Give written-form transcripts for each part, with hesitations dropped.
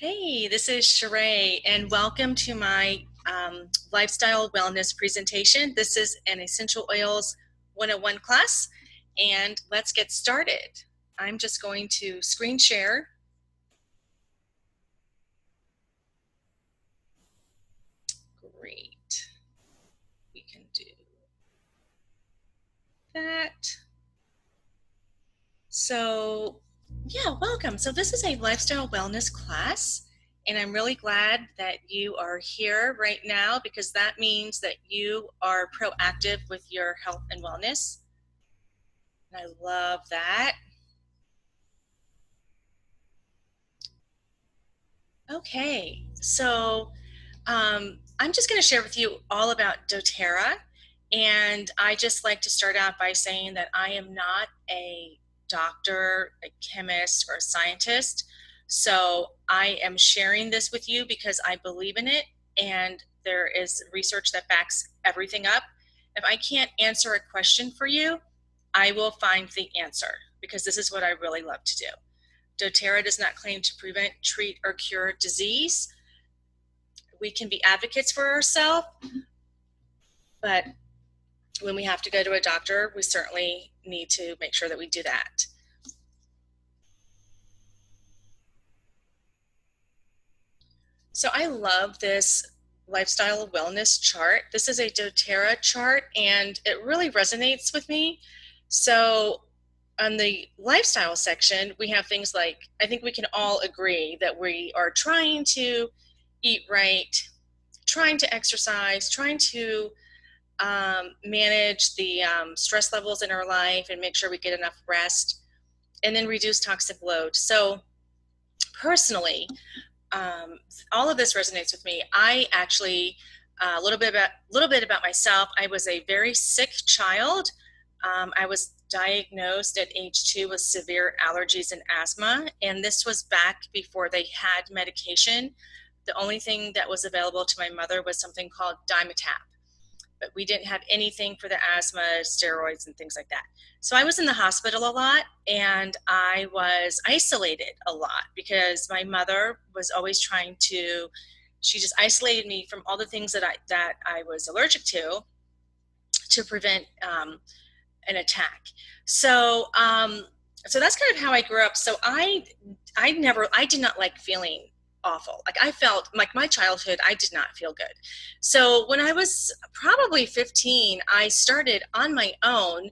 Hey, this is Sheree, and welcome to my lifestyle wellness presentation. This is an Essential Oils 101 class, and let's get started. I'm just going to screen share. Great. We can do that. So, yeah, welcome. So, this is a lifestyle wellness class, and I'm really glad that you are here right now because that means that you are proactive with your health and wellness. I love that. Okay, so I'm just going to share with you all about doTERRA. And I just like to start out by saying that I am not a doctor, a chemist, or a scientist. So I am sharing this with you because I believe in it. And there is research that backs everything up. If I can't answer a question for you, I will find the answer because this is what I really love to do. doTERRA does not claim to prevent, treat, or cure disease. We can be advocates for ourselves, but when we have to go to a doctor, we certainly need to make sure that we do that. So I love this lifestyle wellness chart. This is a doTERRA chart, and it really resonates with me. So on the lifestyle section, we have things like, I think we can all agree that we are trying to eat right, trying to exercise, trying to manage the stress levels in our life and make sure we get enough rest, and then reduce toxic load. So, personally, all of this resonates with me. I actually a little bit about myself. I was a very sick child. I was diagnosed at age 2 with severe allergies and asthma, and this was back before they had medication. The only thing that was available to my mother was something called Dimetapp, but we didn't have anything for the asthma, steroids, and things like that. So I was in the hospital a lot, and I was isolated a lot because my mother was always trying to. She just isolated me from all the things that I was allergic to prevent an attack. So that's kind of how I grew up. So I did not like feeling awful. Like I felt like my childhood, I did not feel good. So when I was probably 15, I started on my own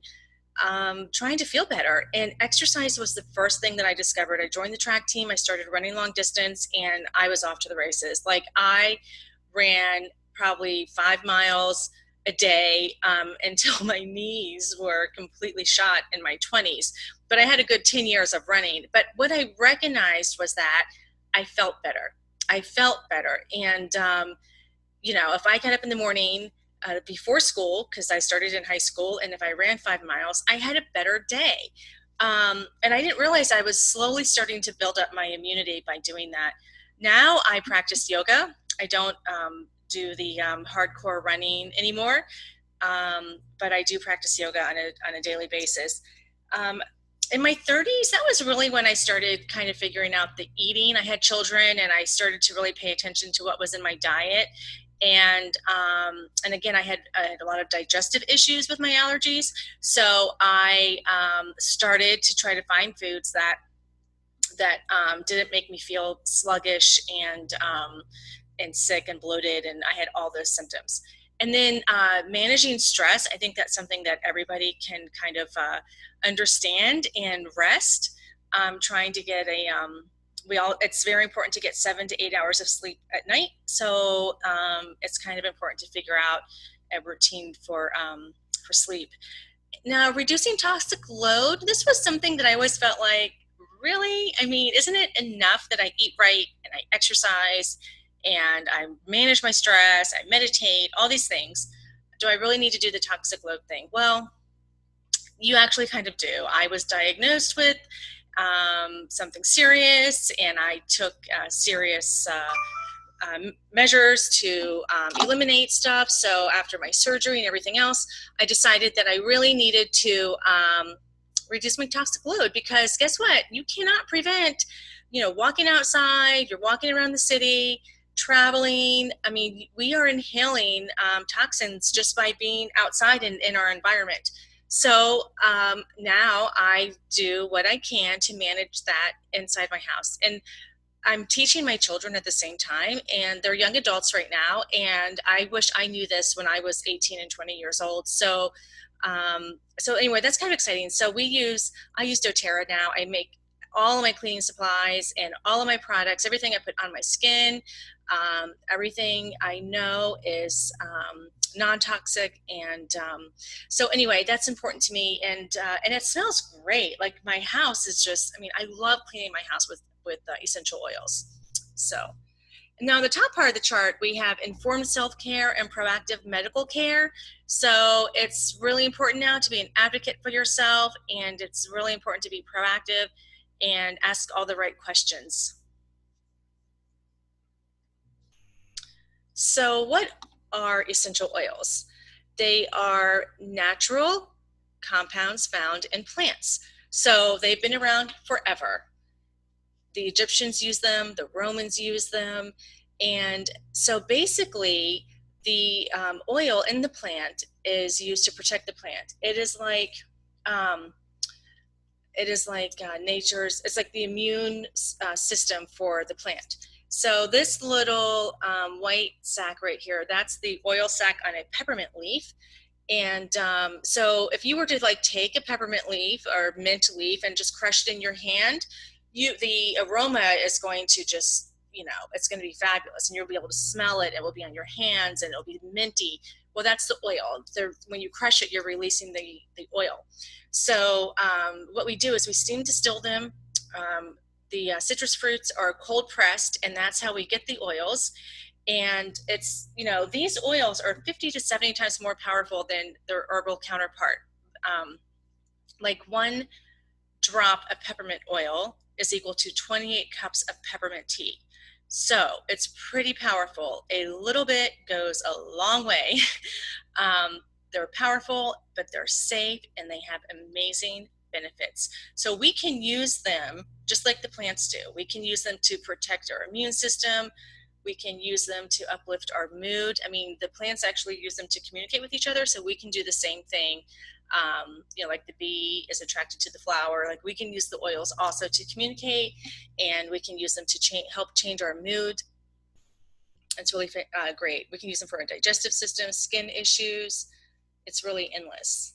trying to feel better. And exercise was the first thing that I discovered. I joined the track team. I started running long distance, and I was off to the races. Like I ran probably 5 miles a day until my knees were completely shot in my 20s. But I had a good 10 years of running. But what I recognized was that I felt better. I felt better. And, if I got up in the morning before school, because I started in high school, and if I ran 5 miles, I had a better day. And I didn't realize I was slowly starting to build up my immunity by doing that. Now I practice yoga. I don't do the hardcore running anymore, but I do practice yoga on a daily basis. Um, in my 30s, that was really when I started kind of figuring out the eating. I had children, and I started to really pay attention to what was in my diet. And again, I had a lot of digestive issues with my allergies, so I started to try to find foods that didn't make me feel sluggish and sick and bloated, and I had all those symptoms. And then managing stress, I think that's something that everybody can kind of understand, and rest. Trying to get it's very important to get 7 to 8 hours of sleep at night. So it's kind of important to figure out a routine for sleep. Now, reducing toxic load, this was something that I always felt like, really? I mean, isn't it enough that I eat right and I exercise and I manage my stress, I meditate, all these things? Do I really need to do the toxic load thing? Well, you actually kind of do. I was diagnosed with something serious, and I took serious measures to eliminate stuff. So after my surgery and everything else, I decided that I really needed to reduce my toxic load, because guess what? You cannot prevent walking outside, you're walking around the city, traveling. I mean, we are inhaling toxins just by being outside in our environment. So now I do what I can to manage that inside my house. And I'm teaching my children at the same time, and they're young adults right now. And I wish I knew this when I was 18 and 20 years old. So anyway, that's kind of exciting. So I use doTERRA now. I make all of my cleaning supplies and all of my products, everything I put on my skin, everything I know is non-toxic. And so anyway, that's important to me. And it smells great. Like my house is just, I mean, I love cleaning my house with essential oils. So now, the top part of the chart, we have informed self-care and proactive medical care. So it's really important now to be an advocate for yourself, and it's really important to be proactive and ask all the right questions. So what are essential oils? They are natural compounds found in plants. So they've been around forever. The Egyptians used them, the Romans used them. And so basically, the oil in the plant is used to protect the plant. Nature's, it's like the immune system for the plant. So this little white sac right here, that's the oil sac on a peppermint leaf. And so if you were to like take a peppermint leaf or mint leaf and just crush it in your hand, the aroma is going to just, it's going to be fabulous, and you'll be able to smell it. It will be on your hands, and it'll be minty. Well, that's the oil. When you crush it, you're releasing the oil. So what we do is we steam distill them. The citrus fruits are cold pressed, and that's how we get the oils. And it's, these oils are 50 to 70 times more powerful than their herbal counterpart. Like 1 drop of peppermint oil is equal to 28 cups of peppermint tea. So it's pretty powerful. A little bit goes a long way. They're powerful, but they're safe, and they have amazing benefits. So we can use them just like the plants do. We can use them to protect our immune system. We can use them to uplift our mood. I mean, the plants actually use them to communicate with each other, so we can do the same thing. Like the bee is attracted to the flower. Like we can use the oils also to communicate, and we can use them to help change our mood. It's really great. We can use them for our digestive system, skin issues. It's really endless.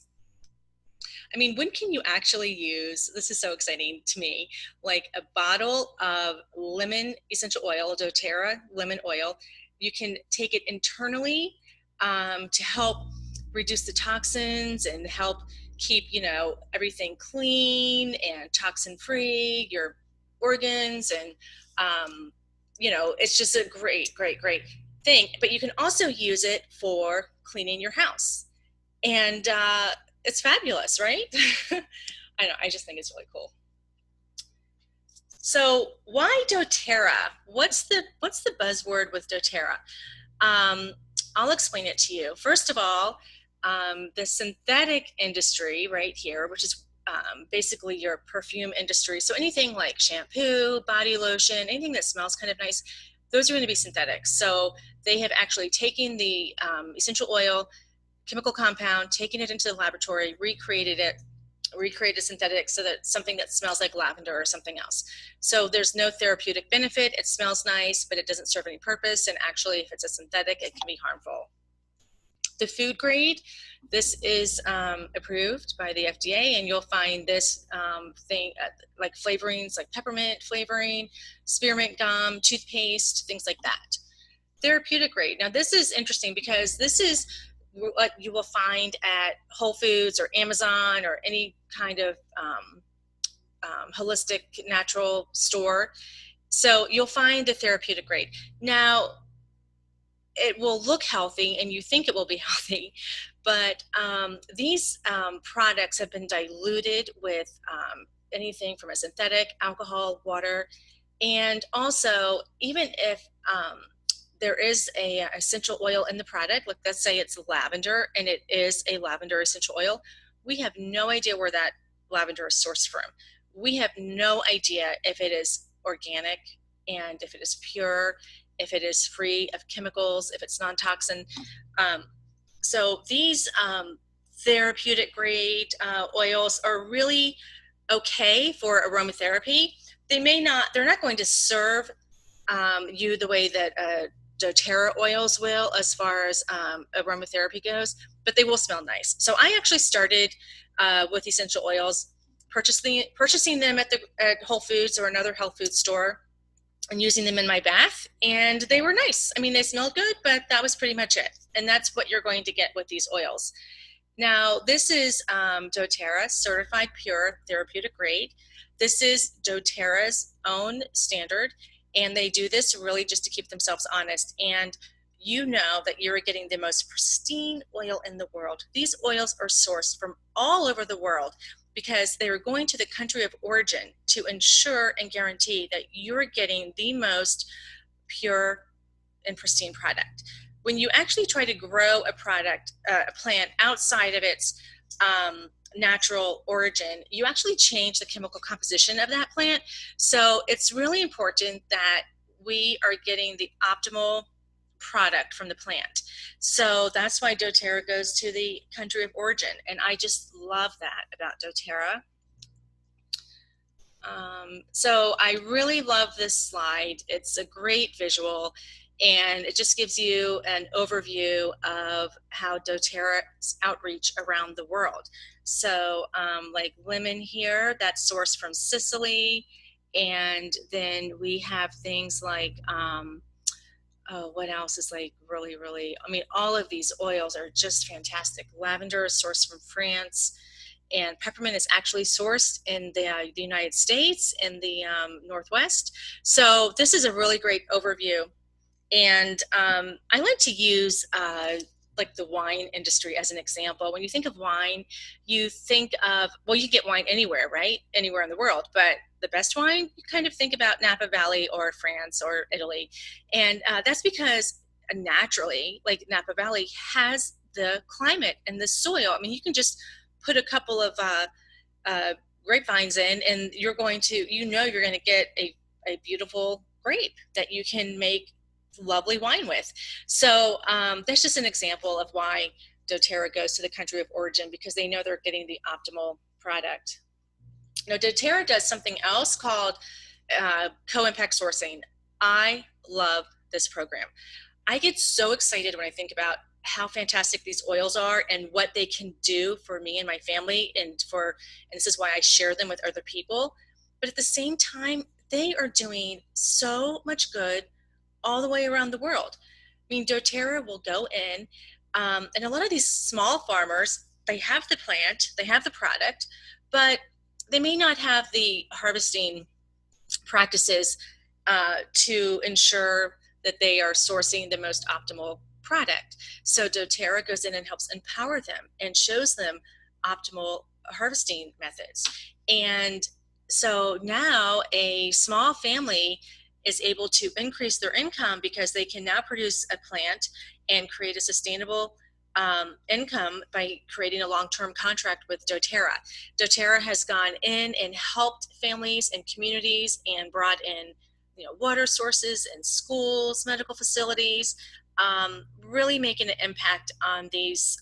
I mean, when can you actually use, this is so exciting to me, like a bottle of lemon essential oil, doTERRA lemon oil. You can take it internally to help reduce the toxins and help keep, everything clean and toxin free, your organs. And, it's just a great, great, great thing. But you can also use it for cleaning your house. And it's fabulous, right? I know, I just think it's really cool. So why doTERRA? What's the buzzword with doTERRA? I'll explain it to you. First of all, the synthetic industry right here, which is basically your perfume industry. So anything like shampoo, body lotion, anything that smells kind of nice, those are going to be synthetic. So they have actually taken the essential oil, chemical compound, taken it into the laboratory, recreated synthetic so that something that smells like lavender or something else. So there's no therapeutic benefit. It smells nice, but it doesn't serve any purpose. And actually, if it's a synthetic, it can be harmful. The food grade, this is approved by the FDA, and you'll find this thing like flavorings, like peppermint flavoring, spearmint gum, toothpaste, things like that. Therapeutic grade. Now, this is interesting because this is what you will find at Whole Foods or Amazon or any kind of holistic natural store. So you'll find the therapeutic grade. Now, it will look healthy and you think it will be healthy, but these products have been diluted with anything from a synthetic, alcohol, water, and also even if there is a essential oil in the product, like let's say it's lavender and it is a lavender essential oil, we have no idea where that lavender is sourced from. We have no idea if it is organic, and if it is pure, if it is free of chemicals, if it's non-toxin. So these therapeutic grade oils are really okay for aromatherapy. They're not going to serve you the way that doTERRA oils will as far as aromatherapy goes, but they will smell nice. So I actually started with essential oils, purchasing them at Whole Foods or another health food store, and using them in my bath, and they were nice. I mean, they smelled good, but that was pretty much it. And that's what you're going to get with these oils. Now, this is doTERRA Certified Pure Therapeutic Grade. This is doTERRA's own standard, and they do this really just to keep themselves honest. And you know that you're getting the most pristine oil in the world. These oils are sourced from all over the world because they are going to the country of origin to ensure and guarantee that you're getting the most pure and pristine product. When you actually try to grow a plant outside of its natural origin, you actually change the chemical composition of that plant. So it's really important that we are getting the optimal product from the plant. So that's why doTERRA goes to the country of origin. And I just love that about doTERRA. So I really love this slide. It's a great visual, and it just gives you an overview of how doTERRA's outreach around the world. So like lemon here, that's sourced from Sicily. And then we have things like, what else is like really, really, I mean, all of these oils are just fantastic. Lavender is sourced from France, and peppermint is actually sourced in the United States, in the Northwest. So this is a really great overview. And I like to use like the wine industry as an example. When you think of wine, you think of, well, you get wine anywhere, right? Anywhere in the world. But the best wine, you kind of think about Napa Valley or France or Italy. And that's because naturally, like Napa Valley has the climate and the soil. I mean, you can just put a couple of grapevines in, and you're going to, you're going to get a beautiful grape that you can make lovely wine with. So that's just an example of why doTERRA goes to the country of origin, because they know they're getting the optimal product. Now, doTERRA does something else called co-impact sourcing. I love this program. I get so excited when I think about how fantastic these oils are and what they can do for me and my family, and this is why I share them with other people. But at the same time, they are doing so much good all the way around the world. I mean, doTERRA will go in, and a lot of these small farmers, they have the plant, they have the product, but they may not have the harvesting practices to ensure that they are sourcing the most optimal product. So doTERRA goes in and helps empower them and shows them optimal harvesting methods. And so now a small family is able to increase their income because they can now produce a plant and create a sustainable income by creating a long-term contract with doTERRA. doTERRA has gone in and helped families and communities and brought in, water sources and schools, medical facilities, really making an impact on these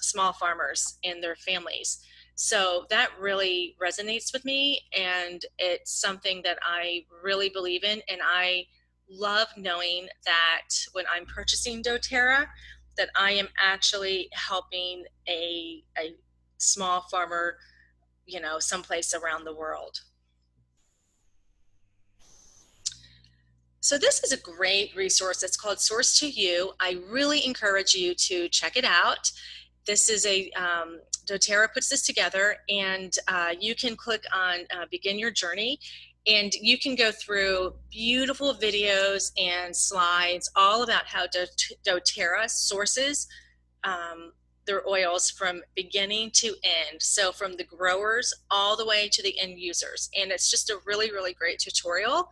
small farmers and their families. So that really resonates with me, and it's something that I really believe in. And I love knowing that when I'm purchasing doTERRA, that I am actually helping a small farmer, someplace around the world. So this is a great resource. It's called Source to You. I really encourage you to check it out. This is doTERRA puts this together, and you can click on Begin Your Journey, and you can go through beautiful videos and slides all about how doTERRA sources their oils from beginning to end. So from the growers all the way to the end users. And it's just a really, really great tutorial.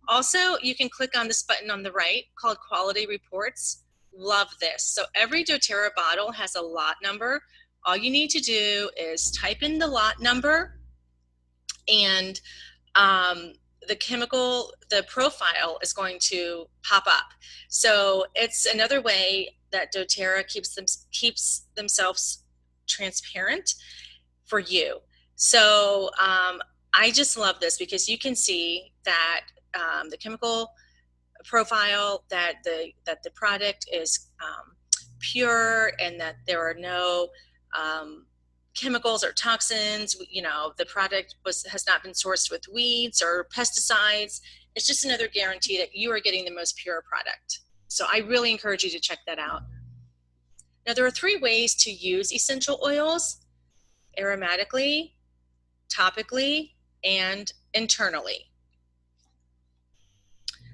Also, you can click on this button on the right called Quality Reports. Love this. So every doTERRA bottle has a lot number. All you need to do is type in the lot number, and the profile is going to pop up. So it's another way that doTERRA keeps themselves transparent for you. So I just love this because you can see that the chemical profile, that the product is pure, and that there are no chemicals or toxins. You know, the product has not been sourced with weeds or pesticides. It's just another guarantee that you are getting the most pure product. So I really encourage you to check that out. Now, there are 3 ways to use essential oils: aromatically, topically, and internally.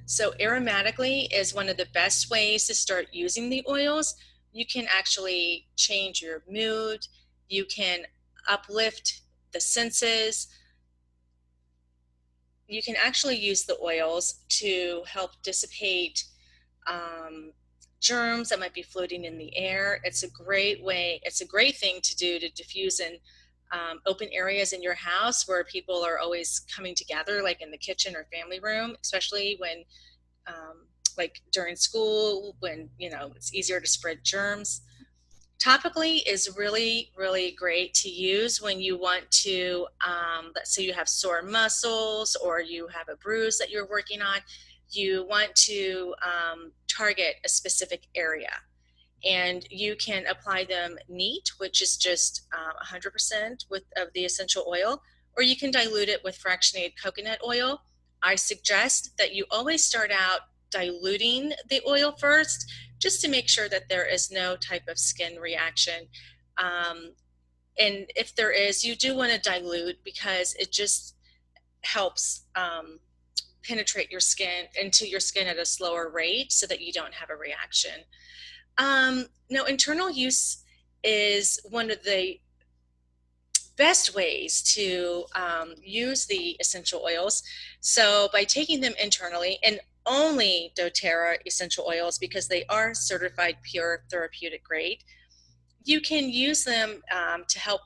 So aromatically is one of the best ways to start using the oils. You can actually change your mood. You can uplift the senses. You can actually use the oils to help dissipate germs that might be floating in the air. It's a great way, it's a great thing to do to diffuse in open areas in your house where people are always coming together, like in the kitchen or family room, especially when like during school, when, you know, it's easier to spread germs. Topically is really, really great to use when you want to, let's say you have sore muscles or you have a bruise that you're working on. You want to target a specific area, and you can apply them neat, which is just 100% of the essential oil, or you can dilute it with fractionated coconut oil. I suggest that you always start out diluting the oil first, just to make sure that there is no type of skin reaction. And if there is, you do want to dilute, because it just helps penetrate your skin into your skin at a slower rate so that you don't have a reaction. Now, internal use is one of the best ways to use the essential oils. So by taking them internally, and only doTERRA essential oils, because they are certified pure therapeutic grade, you can use them to help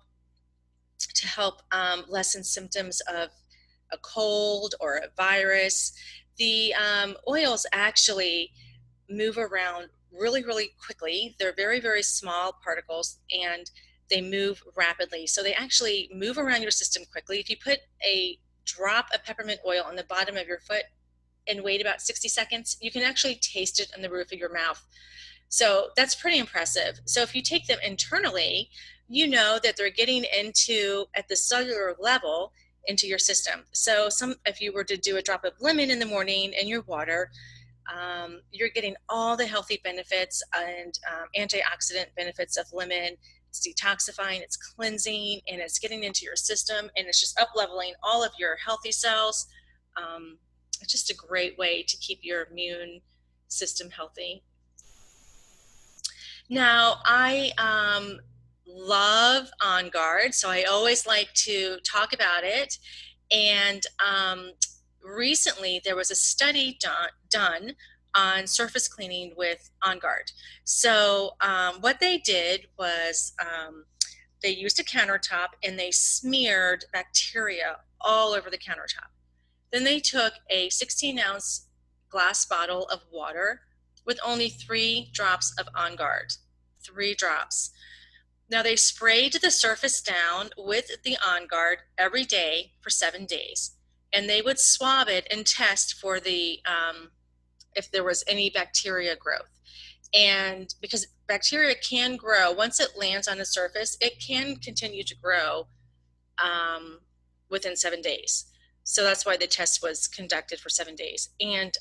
lessen symptoms of a cold or a virus. The oils actually move around really, really quickly. They're very, very small particles, and they move rapidly. So they actually move around your system quickly. If you put a drop of peppermint oil on the bottom of your foot and wait about 60 seconds, you can actually taste it on the roof of your mouth. So that's pretty impressive. So if you take them internally, you know that they're getting into, at the cellular level, into your system. So if you were to do a drop of lemon in the morning in your water, you're getting all the healthy benefits and antioxidant benefits of lemon. It's detoxifying, it's cleansing, and it's getting into your system, and it's just up-leveling all of your healthy cells. It's just a great way to keep your immune system healthy. Now, I love On Guard, so I always like to talk about it. And recently, there was a study done on surface cleaning with On Guard. So what they did was they used a countertop, and they smeared bacteria all over the countertop. Then they took a 16-ounce glass bottle of water with only 3 drops of On Guard. 3 drops. Now they sprayed the surface down with the On Guard every day for 7 days, and they would swab it and test for the if there was any bacteria growth. And because bacteria can grow, once it lands on a surface, it can continue to grow within 7 days. So that's why the test was conducted for 7 days. And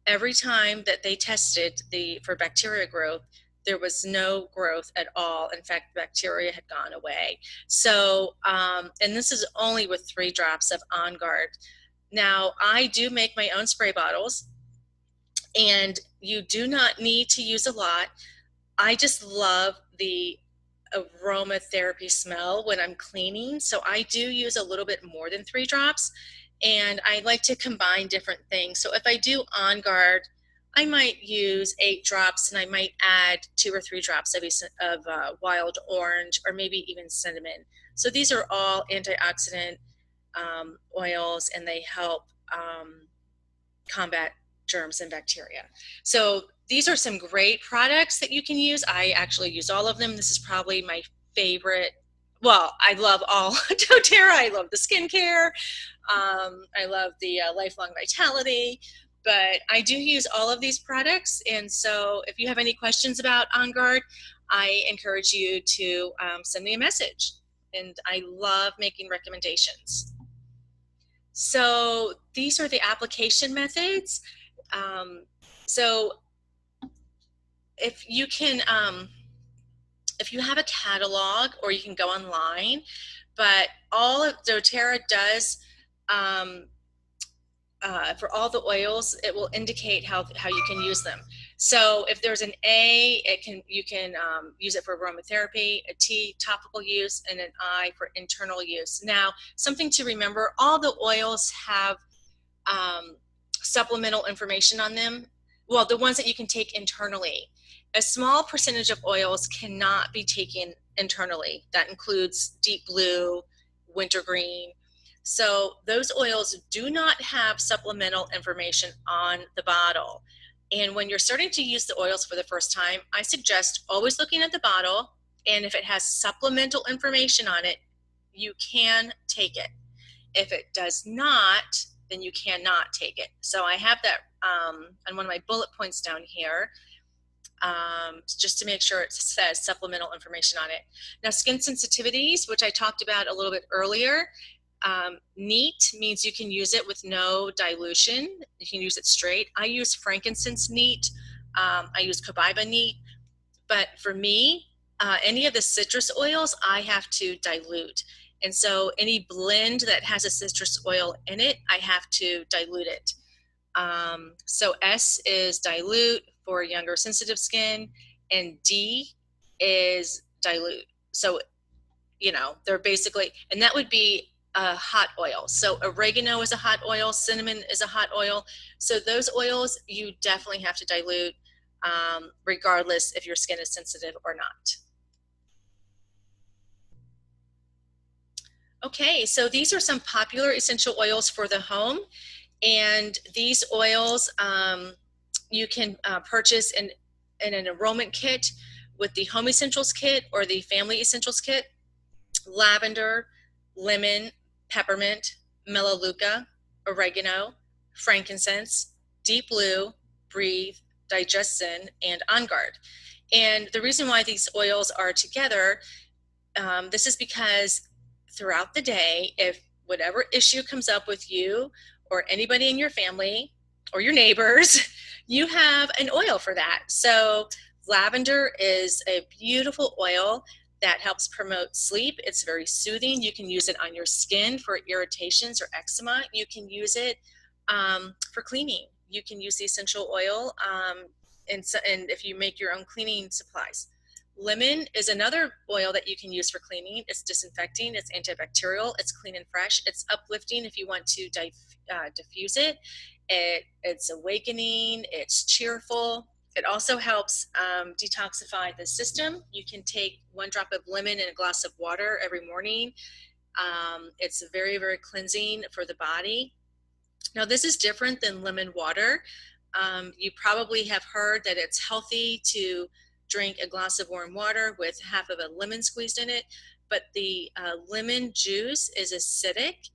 every time that they tested for bacteria growth, there was no growth at all. In fact, bacteria had gone away. So, and this is only with 3 drops of On Guard. Now, I do make my own spray bottles, and you do not need to use a lot. I just love the aromatherapy smell when I'm cleaning, so I do use a little bit more than 3 drops, and I like to combine different things. So if I do On Guard, I might use 8 drops, and I might add 2 or 3 drops of wild orange, or maybe even cinnamon. So these are all antioxidant oils, and they help combat germs and bacteria. So these are some great products that you can use. I actually use all of them. This is probably my favorite. Well, I love all doTERRA. I love the skincare. I love the Lifelong Vitality. But I do use all of these products. And so if you have any questions about On Guard, I encourage you to send me a message. And I love making recommendations. So these are the application methods. So if you can, if you have a catalog, or you can go online, but all of doTERRA does, for all the oils, it will indicate how you can use them. So if there's an A, you can use it for aromatherapy, a T, topical use, and an I for internal use. Now, something to remember, all the oils have supplemental information on them. Well, the ones that you can take internally. A small percentage of oils cannot be taken internally. That includes deep blue, wintergreen. So those oils do not have supplemental information on the bottle. And when you're starting to use the oils for the first time, I suggest always looking at the bottle, and if it has supplemental information on it, you can take it. If it does not, then you cannot take it. So I have that on one of my bullet points down here, just to make sure it says supplemental information on it. Now, skin sensitivities, which I talked about a little bit earlier, neat means you can use it with no dilution. You can use it straight. I use frankincense neat. I use copaiba neat. But for me, any of the citrus oils, I have to dilute. And so any blend that has a citrus oil in it, I have to dilute it. So S is dilute for younger sensitive skin, and D is dilute. So, you know, they're basically, and that would be a hot oil. So oregano is a hot oil, cinnamon is a hot oil. So those oils you definitely have to dilute, regardless if your skin is sensitive or not. Okay, so these are some popular essential oils for the home. And these oils you can purchase in an enrollment kit with the Home Essentials Kit or the Family Essentials Kit. Lavender, lemon, peppermint, melaleuca, oregano, frankincense, deep blue, breathe, digestin, and On Guard. And the reason why these oils are together, this is because throughout the day, if whatever issue comes up with you or anybody in your family or your neighbors, you have an oil for that. So lavender is a beautiful oil that helps promote sleep. It's very soothing. You can use it on your skin for irritations or eczema. You can use it for cleaning. You can use the essential oil and if you make your own cleaning supplies. Lemon is another oil that you can use for cleaning. It's disinfecting, it's antibacterial, it's clean and fresh, it's uplifting if you want to diffuse it. It's awakening, it's cheerful. It also helps detoxify the system. You can take 1 drop of lemon in a glass of water every morning. It's very, very cleansing for the body. Now, this is different than lemon water. You probably have heard that it's healthy to drink a glass of warm water with half of a lemon squeezed in it, but the lemon juice is acidic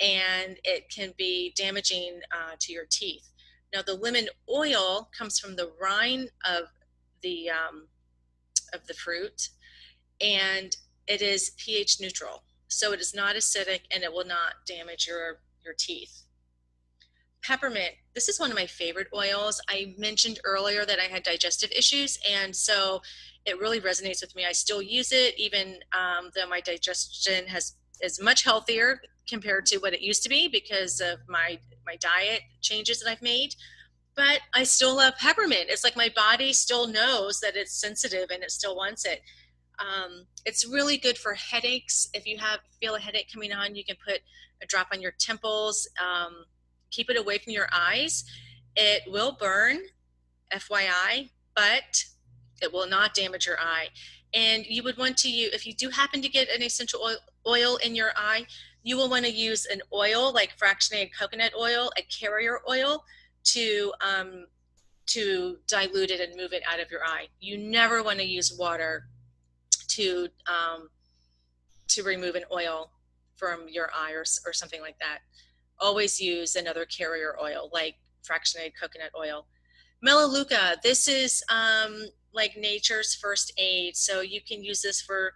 and it can be damaging to your teeth. Now, the lemon oil comes from the rind of the fruit, and it is pH neutral, so it is not acidic and it will not damage your teeth. Peppermint, this is one of my favorite oils. I mentioned earlier that I had digestive issues, and so it really resonates with me. I still use it, even though my digestion is much healthier compared to what it used to be because of my diet changes that I've made. But I still love peppermint. It's like my body still knows that it's sensitive and it still wants it. It's really good for headaches. If you feel a headache coming on, you can put a drop on your temples. Keep it away from your eyes. It will burn, FYI, but it will not damage your eye. And you would want to use, if you do happen to get an essential oil in your eye, you will want to use an oil like fractionated coconut oil, a carrier oil, to dilute it and move it out of your eye. You never want to use water to remove an oil from your eye, or something like that. Always use another carrier oil like fractionated coconut oil. Melaleuca, this is like nature's first aid. So you can use this for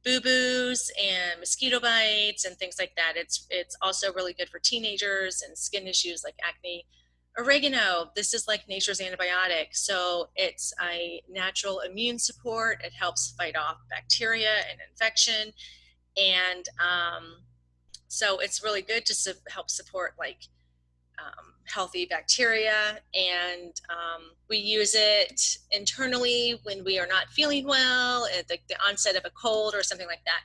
boo-boos and mosquito bites and things like that. It's also really good for teenagers and skin issues like acne. Oregano, this is like nature's antibiotic. So it's a natural immune support. It helps fight off bacteria and infection. And so it's really good to help support like healthy bacteria. And we use it internally when we are not feeling well, at the onset of a cold or something like that.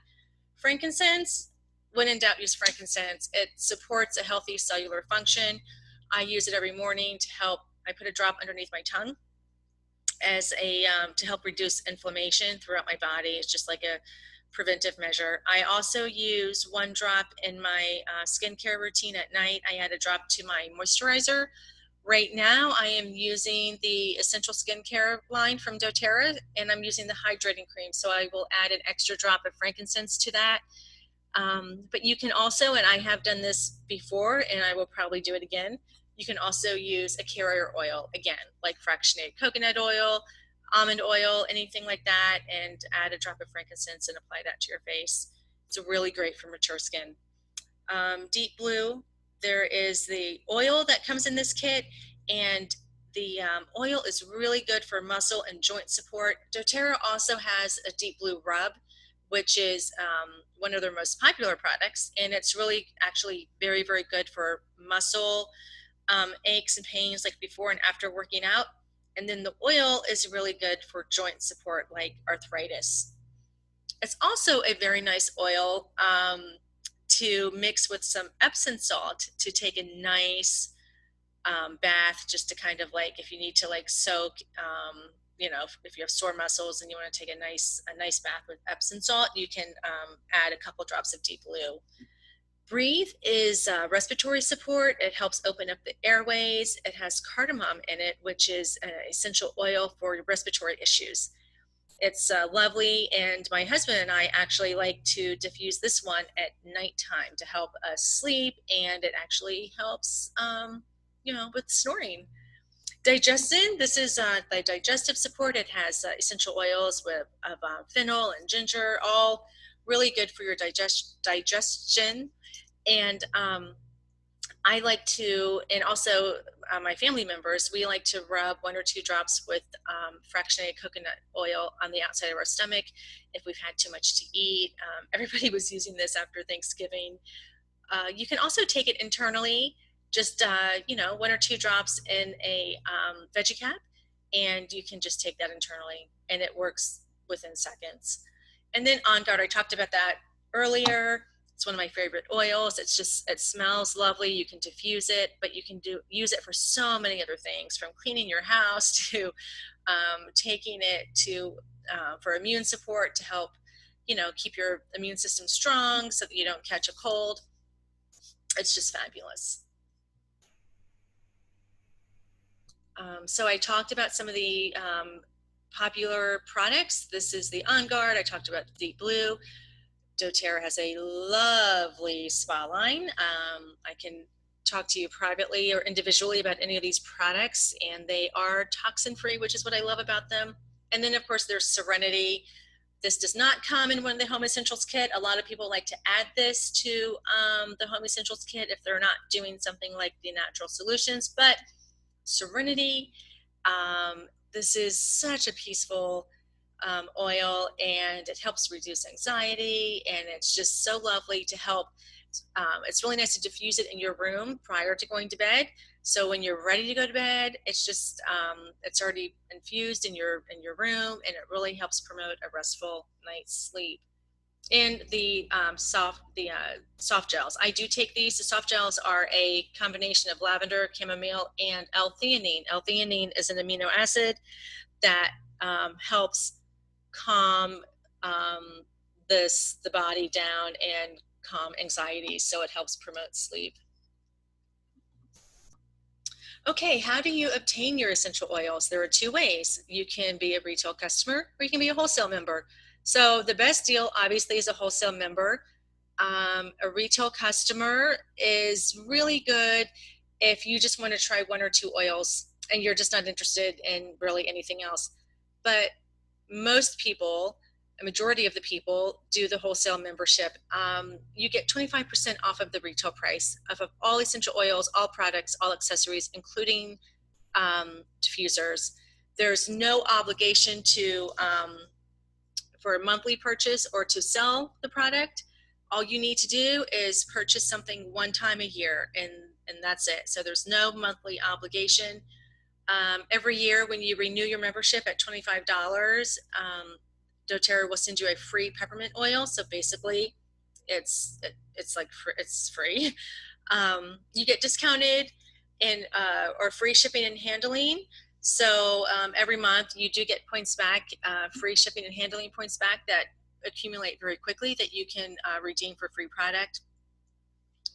Frankincense, when in doubt, use frankincense. It supports a healthy cellular function. I use it every morning to help. I put a drop underneath my tongue as a to help reduce inflammation throughout my body. It's just like a preventive measure. I also use one drop in my skincare routine at night. I add a drop to my moisturizer. Right now, I am using the Essential Skincare line from doTERRA, and I'm using the hydrating cream. So I will add an extra drop of frankincense to that. But you can also, and I have done this before, and I will probably do it again, you can also use a carrier oil, again, like fractionated coconut oil, almond oil, anything like that, and add a drop of frankincense and apply that to your face. It's really great for mature skin. Deep Blue, there is the oil that comes in this kit, and the oil is really good for muscle and joint support. doTERRA also has a Deep Blue rub, which is one of their most popular products, and it's really actually very, very good for muscle aches and pains like before and after working out. And then the oil is really good for joint support like arthritis. It's also a very nice oil to mix with some Epsom salt to take a nice bath, just to kind of like, if you need to like soak, if you have sore muscles and you want to take a nice bath with Epsom salt, you can add a couple drops of Deep Blue. Breathe is respiratory support. It helps open up the airways. It has cardamom in it, which is an essential oil for respiratory issues. It's lovely, and my husband and I actually like to diffuse this one at nighttime to help us sleep, and it actually helps, with snoring. Digestin, this is the digestive support. It has essential oils of fennel and ginger, all really good for your digestion. And I like to, and also my family members, we like to rub 1 or 2 drops with fractionated coconut oil on the outside of our stomach if we've had too much to eat. Everybody was using this after Thanksgiving. You can also take it internally, just 1 or 2 drops in a veggie cap, and you can just take that internally, and it works within seconds. And then On Guard, I talked about that earlier. It's one of my favorite oils. It smells lovely. You can diffuse it, but you can use it for so many other things, from cleaning your house to taking it to for immune support, to help keep your immune system strong so that you don't catch a cold. It's just fabulous. So I talked about some of the popular products. This is the On Guard. I talked about Deep Blue. doTERRA has a lovely spa line. I can talk to you privately or individually about any of these products, and they are toxin-free, which is what I love about them. And then, of course, there's Serenity. This does not come in one of the Home Essentials kit. A lot of people like to add this to the Home Essentials kit if they're not doing something like the Natural Solutions. But Serenity, this is such a peaceful oil, and it helps reduce anxiety, and it's just so lovely to help. It's really nice to diffuse it in your room prior to going to bed. So when you're ready to go to bed, it's just it's already infused in your room, and it really helps promote a restful night's sleep. And the soft gels, I do take these. The soft gels are a combination of lavender, chamomile, and L-theanine. L-theanine is an amino acid that helps calm the body down and calm anxiety, so it helps promote sleep. Okay, how do you obtain your essential oils? There are two ways. You can be a retail customer or you can be a wholesale member. So the best deal obviously is a wholesale member. A retail customer is really good if you just want to try one or two oils and you're just not interested in really anything else. But most people, a majority of the people, do the wholesale membership. You get 25% off of the retail price of all essential oils, all products, all accessories, including diffusers. There's no obligation to for a monthly purchase or to sell the product. All you need to do is purchase something one time a year, and that's it. So there's no monthly obligation. Every year when you renew your membership at $25, doTERRA will send you a free peppermint oil. So basically it's like it's free. You get discounted and or free shipping and handling. So every month you do get points back, free shipping and handling points back that accumulate very quickly that you can redeem for free product.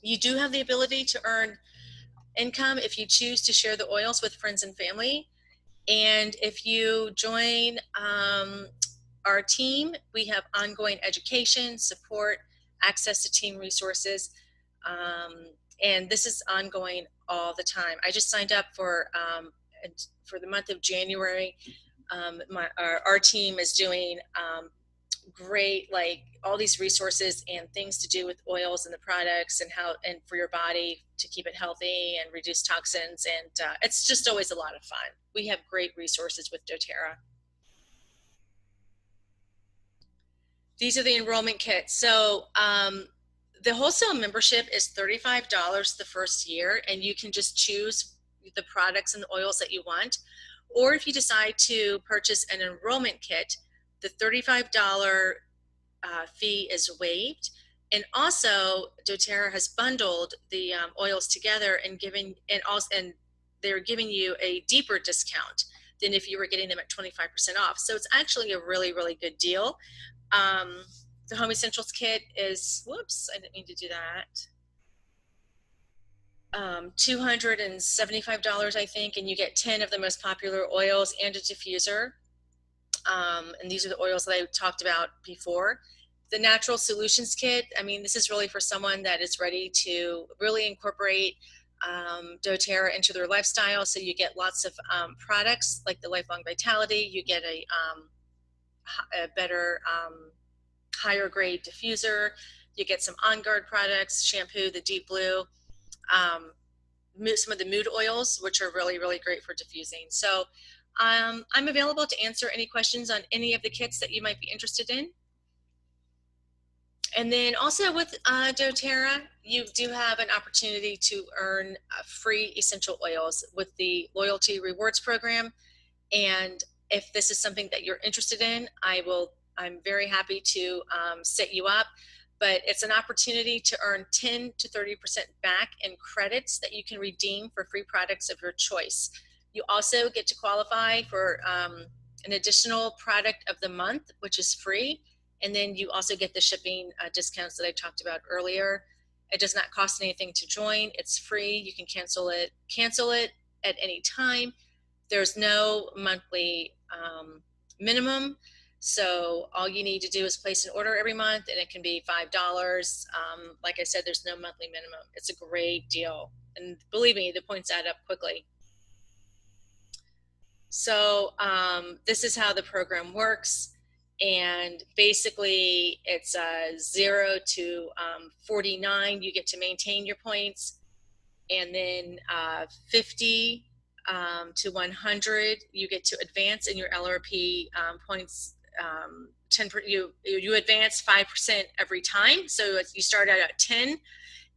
You do have the ability to earn income if you choose to share the oils with friends and family. And if you join our team, we have ongoing education, support, access to team resources, and this is ongoing all the time. I just signed up for the month of January. Our team is doing great, like all these resources and things to do with oils and the products and how and for your body to keep it healthy and reduce toxins, and it's just always a lot of fun. We have great resources with doTERRA. These are the enrollment kits. So the wholesale membership is $35 the first year, and you can just choose the products and the oils that you want. Or if you decide to purchase an enrollment kit, the $35 fee is waived. And also, doTERRA has bundled the oils together and they're giving you a deeper discount than if you were getting them at 25% off. So it's actually a really, really good deal. The Home Essentials kit is, whoops, I didn't mean to do that. $275, I think, and you get 10 of the most popular oils and a diffuser. And these are the oils that I talked about before. The Natural Solutions Kit, I mean, this is really for someone that is ready to really incorporate doTERRA into their lifestyle. So you get lots of products like the Lifelong Vitality. You get a better, higher grade diffuser. You get some On Guard products, shampoo, the Deep Blue, some of the mood oils, which are really, really great for diffusing. So I'm available to answer any questions on any of the kits that you might be interested in. And then also with doTERRA, you do have an opportunity to earn free essential oils with the Loyalty Rewards Program. And if this is something that you're interested in, I'm very happy to set you up. But it's an opportunity to earn 10 to 30% back in credits that you can redeem for free products of your choice. You also get to qualify for an additional product of the month, which is free. And then you also get the shipping discounts that I talked about earlier. It does not cost anything to join. It's free. You can cancel it at any time. There's no monthly minimum. So all you need to do is place an order every month, and it can be $5. Like I said, there's no monthly minimum. It's a great deal. And believe me, the points add up quickly. So this is how the program works. And basically it's 0 to 49, you get to maintain your points. And then 50 to 100, you get to advance in your LRP points. 10 you advance 5% every time. So you start out at 10,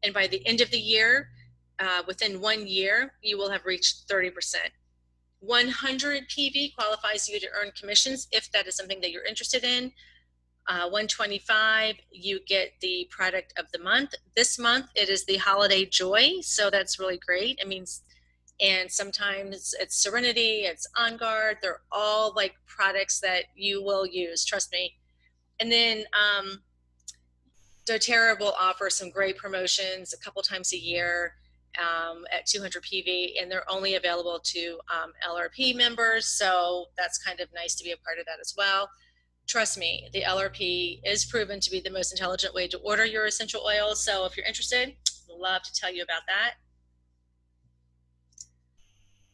and by the end of the year, within 1 year, you will have reached 30%. 100 PV qualifies you to earn commissions if that is something that you're interested in. 125, you get the product of the month. This month it is the Holiday Joy, so that's really great. It means, and sometimes it's Serenity, it's On Guard. They're all like products that you will use, trust me. And then doTERRA will offer some great promotions a couple times a year at 200 PV, and they're only available to LRP members, so that's kind of nice to be a part of that as well. Trust me, the LRP is proven to be the most intelligent way to order your essential oils, so if you're interested, I'd love to tell you about that.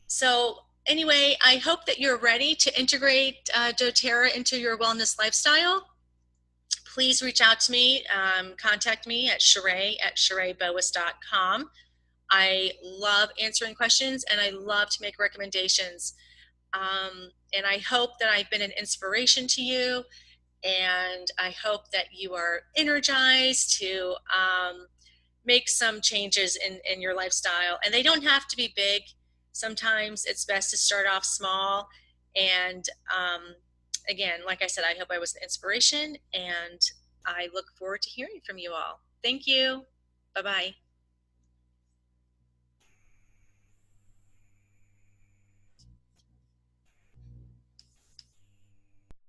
So anyway, I hope that you're ready to integrate doTERRA into your wellness lifestyle. Please reach out to me, contact me at Sheree@ShereeBoas.com. I love answering questions and I love to make recommendations. And I hope that I've been an inspiration to you, and I hope that you are energized to make some changes in your lifestyle. And they don't have to be big. Sometimes it's best to start off small. And again, like I said, I hope I was an inspiration, and I look forward to hearing from you all. Thank you. Bye-bye.